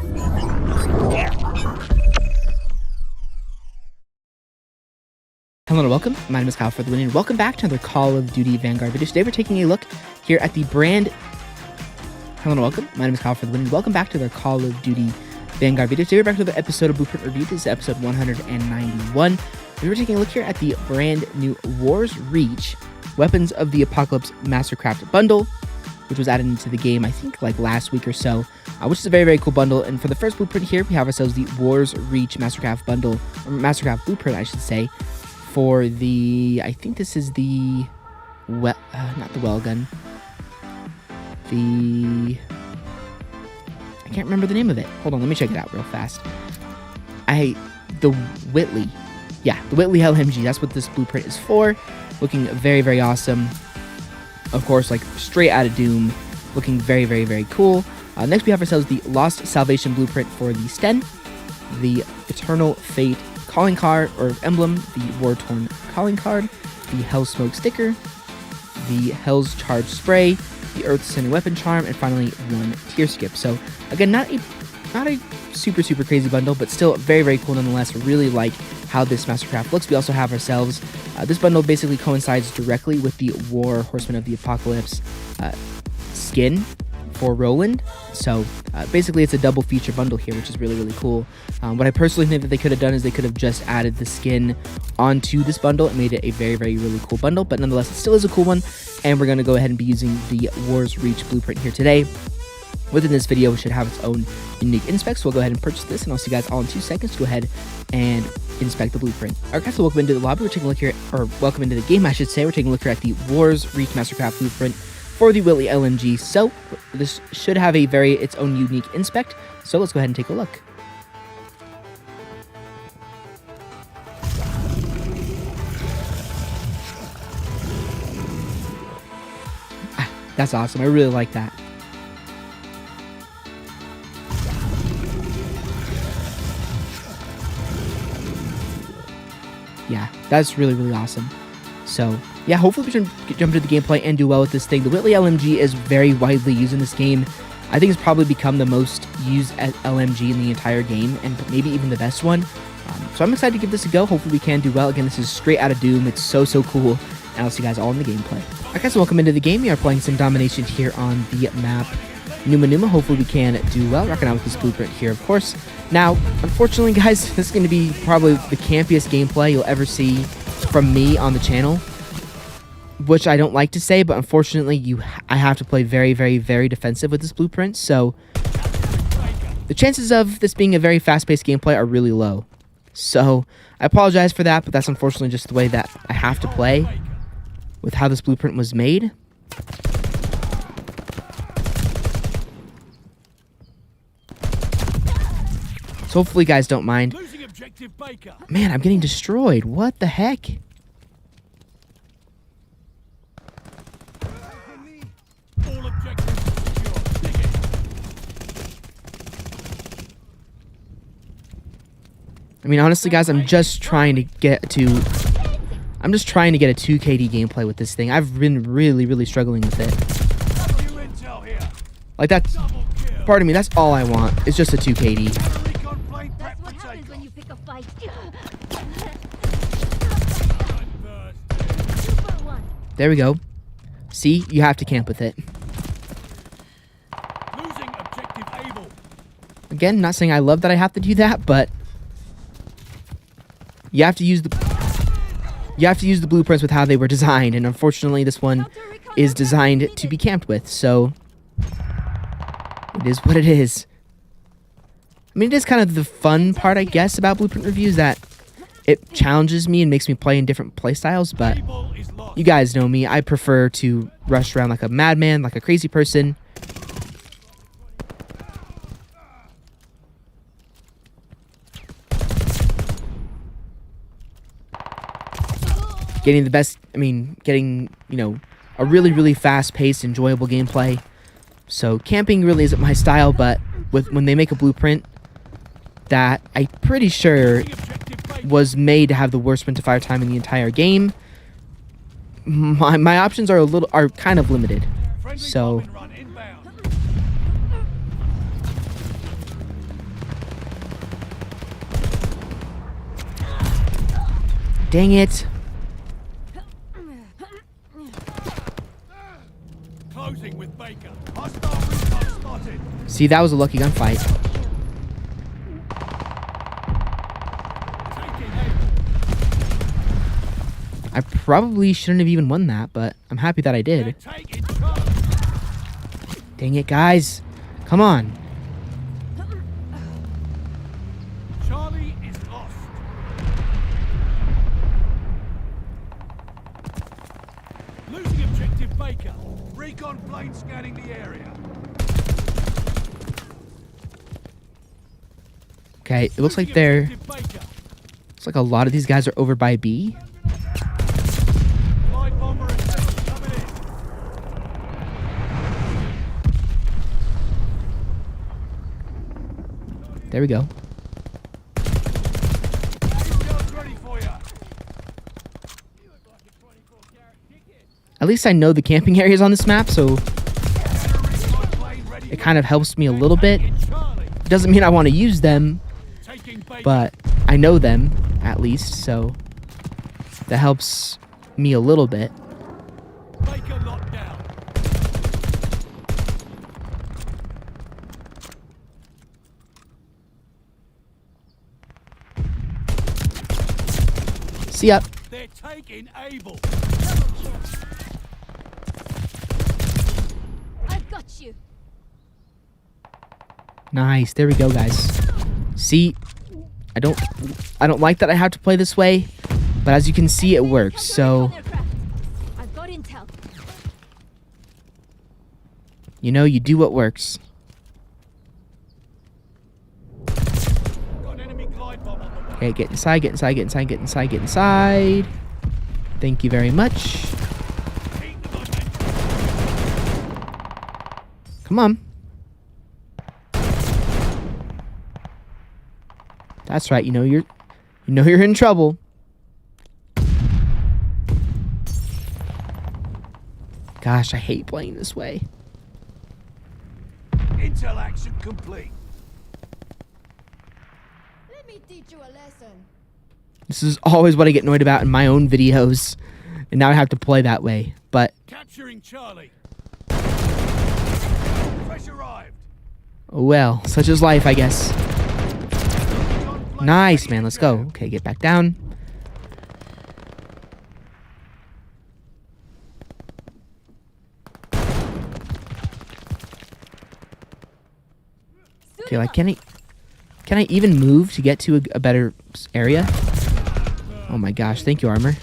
Hello and welcome, my name is Kyle for the win, and welcome back to another Call of Duty Vanguard video. Today we're taking a look here at the brand... Hello and welcome, my name is Kyle for the win, and welcome back to the Call of Duty Vanguard video. Today we're back to another episode of Blueprint Review. This is episode 191. We were taking a look here at the brand new War's Reach Weapons of the Apocalypse Mastercraft bundle, which was added into the game, I think, like last week or so, which is a very, very cool bundle. And for the first blueprint here, we have ourselves the War's Reach Mastercraft bundle, or Mastercraft blueprint, I should say, for the, I think this is the, not the well gun, I can't remember the name of it. Hold on, let me check it out real fast. The Whitley. Yeah, the Whitley LMG. That's what this blueprint is for. Looking very, very awesome. Of course, like straight out of Doom. Looking very, very, very cool. Next, we have ourselves the Lost Salvation blueprint for the Sten. The Eternal Fate calling card, or emblem. The War-Torn calling card. The Hell's Smoke sticker. The Hell's Charge spray. The Earth's Sending weapon charm, and finally one tier skip. So again, not a super crazy bundle, but still very, very cool nonetheless. Really like how this Mastercraft looks. We also have ourselves this bundle basically coincides directly with the War Horseman of the Apocalypse skin for Roland. So basically it's a double feature bundle here, which is really, really cool. What I personally think that they could have done is they could have just added the skin onto this bundle and made it a very, very, really cool bundle, but nonetheless it still is a cool one, and we're going to go ahead and be using the War's Reach blueprint here today. Within this video, it should have its own unique inspect, so we'll go ahead and purchase this, and I'll see you guys all in 2 seconds to go ahead and inspect the blueprint. Alright guys, so welcome into the lobby. We're taking a look here, or welcome into the game, I should say. We're taking a look here at the War's Reach Mastercraft blueprint for the Whitley LMG. So this should have its own unique inspect, so let's go ahead and take a look. That's awesome. I really like that. Yeah, that's really, really awesome. So, yeah, hopefully we can jump into the gameplay and do well with this thing. The Whitley LMG is very widely used in this game. I think it's probably become the most used LMG in the entire game, and maybe even the best one. So I'm excited to give this a go. Hopefully we can do well. Again, this is straight out of Doom. It's so cool. And I'll see you guys all in the gameplay. Alright guys, so welcome into the game. We are playing some domination here on the map Numa. Hopefully we can do well. Rocking out with this blueprint here, of course. Now, unfortunately, guys, this is going to be probably the campiest gameplay you'll ever see from me on the channel, which I don't like to say, but unfortunately, I have to play very, very, very defensive with this blueprint. So the chances of this being a very fast-paced gameplay are really low. So I apologize for that, but that's unfortunately just the way that I have to play with how this blueprint was made. So hopefully you guys don't mind. Man, I'm getting destroyed. What the heck? I mean, honestly, guys, I'm just trying to get a 2 KD gameplay with this thing. I've been really, really struggling with it. Like, that's, pardon me, that's all I want. It's just a 2 KD. There we go. See, you have to camp with it. Again, not saying I love that I have to do that, but you have to use the blueprints with how they were designed, and unfortunately this one is designed to be camped with, so it is what it is. I mean, it is kind of the fun part, I guess, about blueprint reviews, that it challenges me and makes me play in different playstyles, but you guys know me. I prefer to rush around like a madman, like a crazy person. Getting the best, getting, a really, really fast-paced, enjoyable gameplay. So camping really isn't my style, but when they make a blueprint that I'm pretty sure was made to have the worst sprint to fire time in the entire game, my options are kind of limited. So Dang it. Closing with Baker. Hostile recon spotted. See, that was a lucky gunfight. I probably shouldn't have even won that, but I'm happy that I did. Dang it, guys. Come on. Charlie is lost. Losing objective Baker. Recon plane scanning the area. Okay, it looks like they're... Looks like a lot of these guys are over by B. Light bomber coming in. There we go. Ready for you. At least I know the camping areas on this map, so it kind of helps me a little bit. It doesn't mean I want to use them, but I know them, at least, so that helps me a little bit. Baker locked down. See ya. They're taking Able. I've got you. Nice. There we go, guys. See, I don't like that I have to play this way, but as you can see, it works. So, I've got intel. you know, you do what works. Got an enemy glide bomb on the way. Okay, get inside, get inside, get inside, get inside, get inside. Thank you very much. Keep the momentum. Come on. That's right, you know you're in trouble. Gosh, I hate playing this way. Intel action complete. Let me teach you a lesson. This is always what I get annoyed about in my own videos. And now I have to play that way. But, Capturing Charlie. Fresh arrived. oh well, such is life, I guess. Nice, man, let's go. Okay, get back down. Okay, like, can I even move to get to a better area? Oh my gosh, thank you, armor.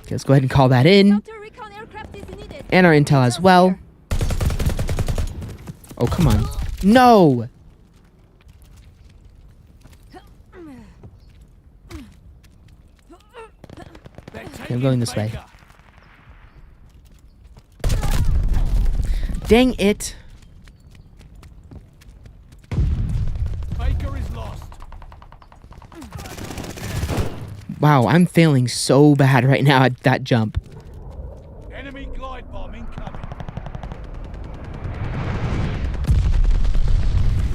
Okay, let's go ahead and call that in. Counter-recon aircraft is needed. And our intel as well. Oh, come on. No! Okay, I'm going this way. Dang it. Baker is lost. Wow, I'm failing so bad right now at that jump. Enemy glide bomb incoming.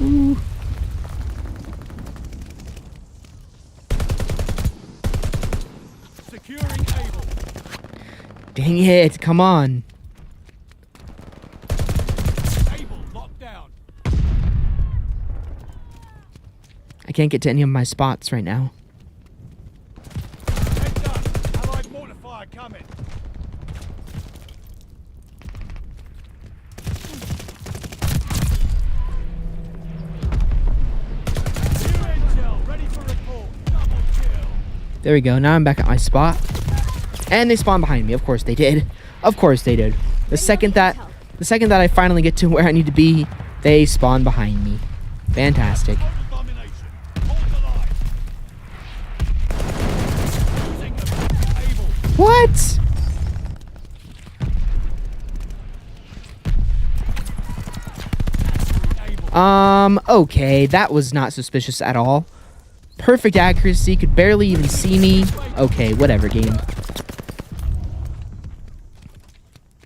Ooh. Securing Able. Dang it, come on. Able locked down. I can't get to any of my spots right now. Head done. Allied mortar fire coming. New intel ready for report. Double kill. There we go, now I'm back at my spot. And they spawned behind me, of course they did. Of course they did. The second that I finally get to where I need to be, they spawn behind me. Fantastic. Total domination. Hold the line. Losing Able. What? Okay, that was not suspicious at all. Perfect accuracy, could barely even see me. Okay, whatever, game.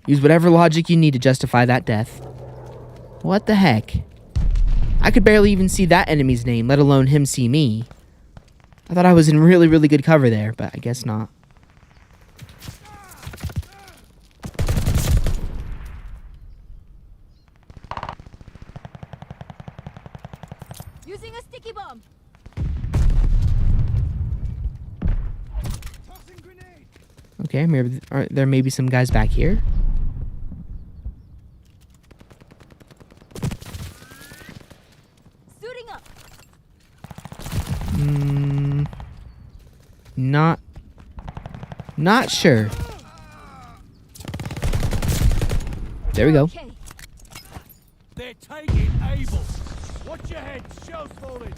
Use whatever logic you need to justify that death. What the heck? I could barely even see that enemy's name, let alone him see me. I thought I was in really, really good cover there, but I guess not. Using a sticky bomb. Tossing grenade. Okay, maybe there may be some guys back here. Suiting up. Not sure. There we go. Okay. They're taking Able. Watch your head. Shells falling.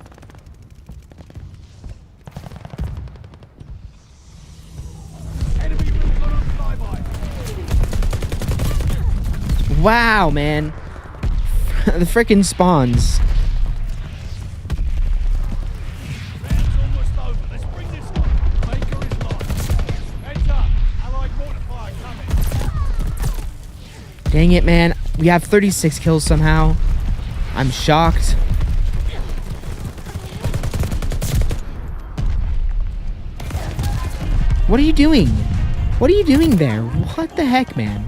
Enemy recon on flyby. Wow, man. The frickin' spawns. Round's almost over. Let's bring this one. Baker is live. Heads up. Allied mortifier coming. Dang it, man. We have 36 kills somehow. I'm shocked. What are you doing? What are you doing there? What the heck, man?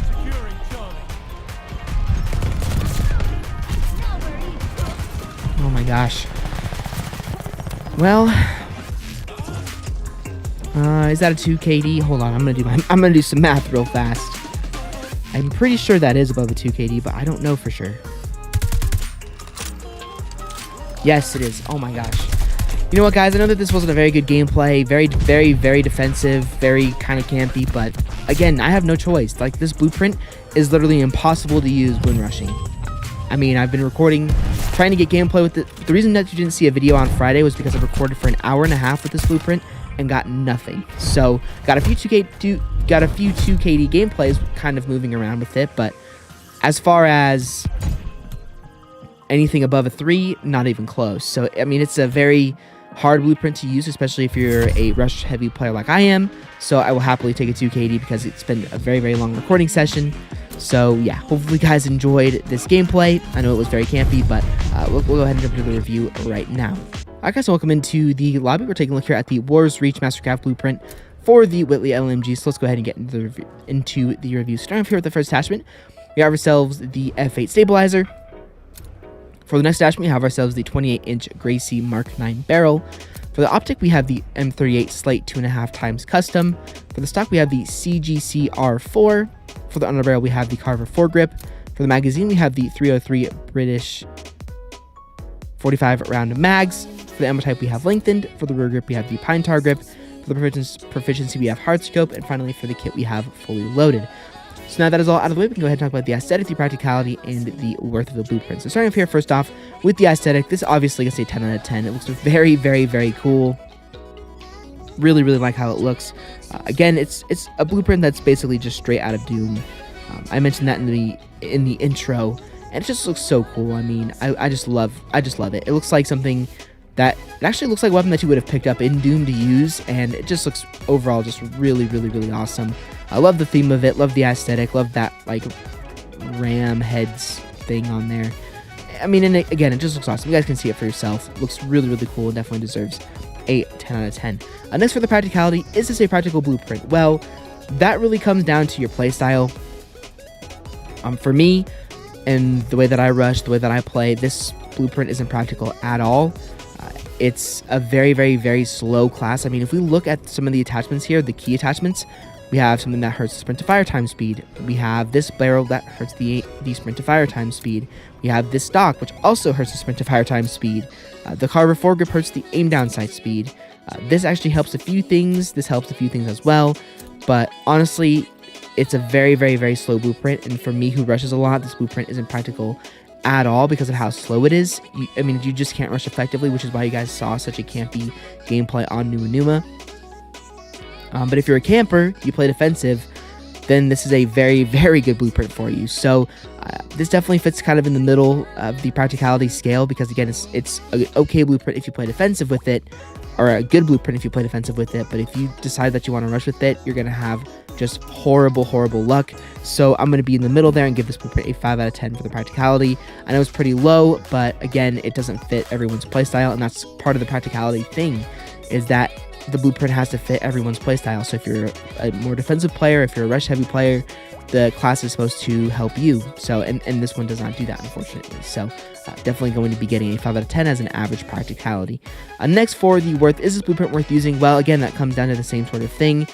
Securing Charlie. Oh my gosh. Well, is that a 2 KD? Hold on, I'm gonna do some math real fast. I'm pretty sure that is above a 2 KD, but I don't know for sure. Yes, it is. Oh my gosh. You know what, guys? I know that this wasn't a very good gameplay. Very, very, very defensive. Very kind of campy. But again, I have no choice. Like, this blueprint is literally impossible to use when rushing. I mean, I've been recording, trying to get gameplay with it. The reason that you didn't see a video on Friday was because I recorded for an hour and a half with this blueprint and got nothing. So, got a few 2KD gameplays kind of moving around with it. But as far as anything above a 3, not even close. So, I mean, it's a very hard blueprint to use, especially if you're a rush heavy player like I am. So I will happily take a 2 KD because it's been a very, very long recording session. So yeah, hopefully you guys enjoyed this gameplay. I know it was very campy, but we'll go ahead and jump into the review right now. Alright guys, so welcome into the lobby. We're taking a look here at the Wars Reach Mastercraft blueprint for the Whitley LMG. So let's go ahead and get into the review. Starting off here with the first attachment, we have ourselves the F8 stabilizer. For the next attachment, we have ourselves the 28-inch Gracie Mark 9 barrel. For the optic, we have the M38 Slate 2.5x custom. For the stock, we have the CGC R4. For the underbarrel, we have the Carver foregrip. For the magazine, we have the 303 British 45 round mags. For the ammo type, we have lengthened. For the rear grip, we have the pine tar grip. For the proficiency, we have hard scope. And finally, for the kit, we have fully loaded. So now that is all out of the way, we can go ahead and talk about the aesthetic, the practicality, and the worth of the blueprint. So starting off here, first off, with the aesthetic, this obviously gets a 10 out of 10. It looks very, very, very cool. Really, really like how it looks. Again, it's a blueprint that's basically just straight out of Doom. I mentioned that in the intro, and it just looks so cool. I mean, I just love it. It looks like something that it actually looks like a weapon that you would have picked up in Doom to use, and it just looks overall just really, really, really awesome. I love the theme of it, love the aesthetic, love that like ram heads thing on there. I mean, and again, it just looks awesome. You guys can see it for yourself. It looks really, really cool and definitely deserves a 10 out of 10. Next for the practicality, is this a practical blueprint? Well, that really comes down to your playstyle. For me, and the way that I rush, the way that I play, this blueprint isn't practical at all. It's a very, very, very slow class. I mean, if we look at some of the attachments here, the key attachments, we have something that hurts the sprint to fire time speed. We have this barrel that hurts the sprint to fire time speed. We have this stock, which also hurts the sprint to fire time speed. The Carver foregrip hurts the aim down sight speed. This actually helps a few things. This helps a few things as well. But honestly, it's a very, very, very slow blueprint. And for me, who rushes a lot, this blueprint isn't practical at all because of how slow it is. I mean, you just can't rush effectively, which is why you guys saw such a campy gameplay on Numa Numa. But if you're a camper, you play defensive, then this is a very, very good blueprint for you. So this definitely fits kind of in the middle of the practicality scale because, again, it's an okay blueprint if you play defensive with it, or a good blueprint if you play defensive with it. But if you decide that you want to rush with it, you're going to have just horrible luck. So I'm going to be in the middle there and give this blueprint a 5 out of 10 for the practicality. I know it's pretty low, but again, it doesn't fit everyone's playstyle, and that's part of the practicality thing, is that the blueprint has to fit everyone's playstyle. So if you're a more defensive player, if you're a rush heavy player, the class is supposed to help you. So, and this one does not do that, unfortunately. So definitely going to be getting a 5 out of 10 as an average practicality. Next for the worth, is this blueprint worth using? Well, again, that comes down to the same sort of thing.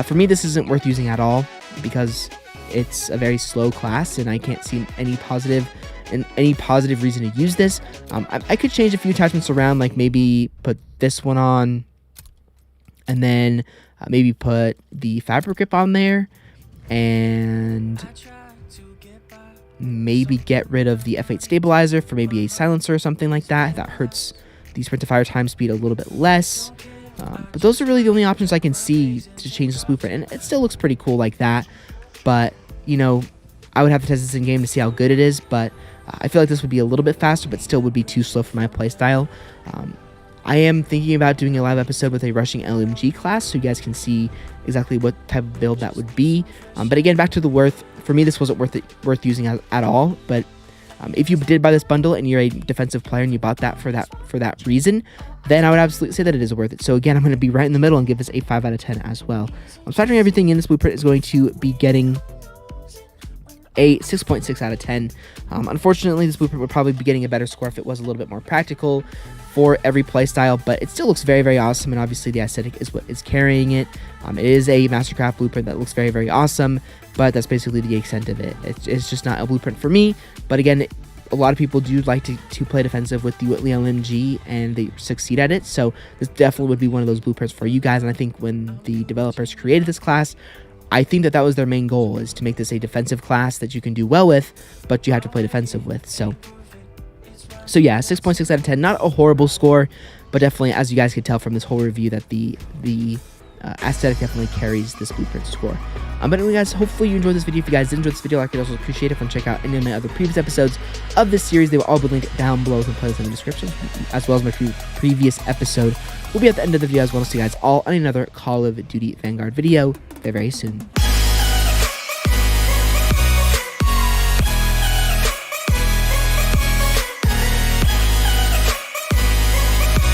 For me, this isn't worth using at all because it's a very slow class, and I can't see any positive reason to use this. I could change a few attachments around, like maybe put this one on, and then maybe put the fabric grip on there, and maybe get rid of the F8 stabilizer for maybe a silencer or something like that. That hurts the sprint to fire time speed a little bit less. But those are really the only options I can see to change this blueprint, and it still looks pretty cool like that. But, you know, I would have to test this in game to see how good it is, but I feel like this would be a little bit faster, but still would be too slow for my playstyle. I am thinking about doing a live episode with a rushing LMG class, so you guys can see exactly what type of build that would be. But again, back to the worth. For me, this wasn't worth using at all. But if you did buy this bundle and you're a defensive player and you bought that for that reason, then I would absolutely say that it is worth it. So again, I'm going to be right in the middle and give this a 5 out of 10 as well. Factoring everything in, this blueprint is going to be getting a 6.6 out of 10. Unfortunately, this blueprint would probably be getting a better score if it was a little bit more practical for every playstyle, but it still looks very awesome, and obviously the aesthetic is what is carrying it. It is a Mastercraft blueprint that looks very awesome, but that's basically the extent of it. It's just not a blueprint for me. But again, a lot of people do like to play defensive with the Whitley LMG, and they succeed at it, so this definitely would be one of those blueprints for you guys. And I think when the developers created this class, I think that was their main goal, is to make this a defensive class that you can do well with, but you have to play defensive with. So yeah, 6.6 out of 10, not a horrible score, but definitely, as you guys can tell from this whole review, that the aesthetic definitely carries this blueprint score. But anyway, guys, hopefully you enjoyed this video. If you guys did enjoy this video, I could also appreciate it if you check out any of my other previous episodes of this series. They will all be linked down below in the playlist in the description, as well as my previous episode will be at the end of the video as well. See you guys all on another Call of Duty Vanguard video very soon.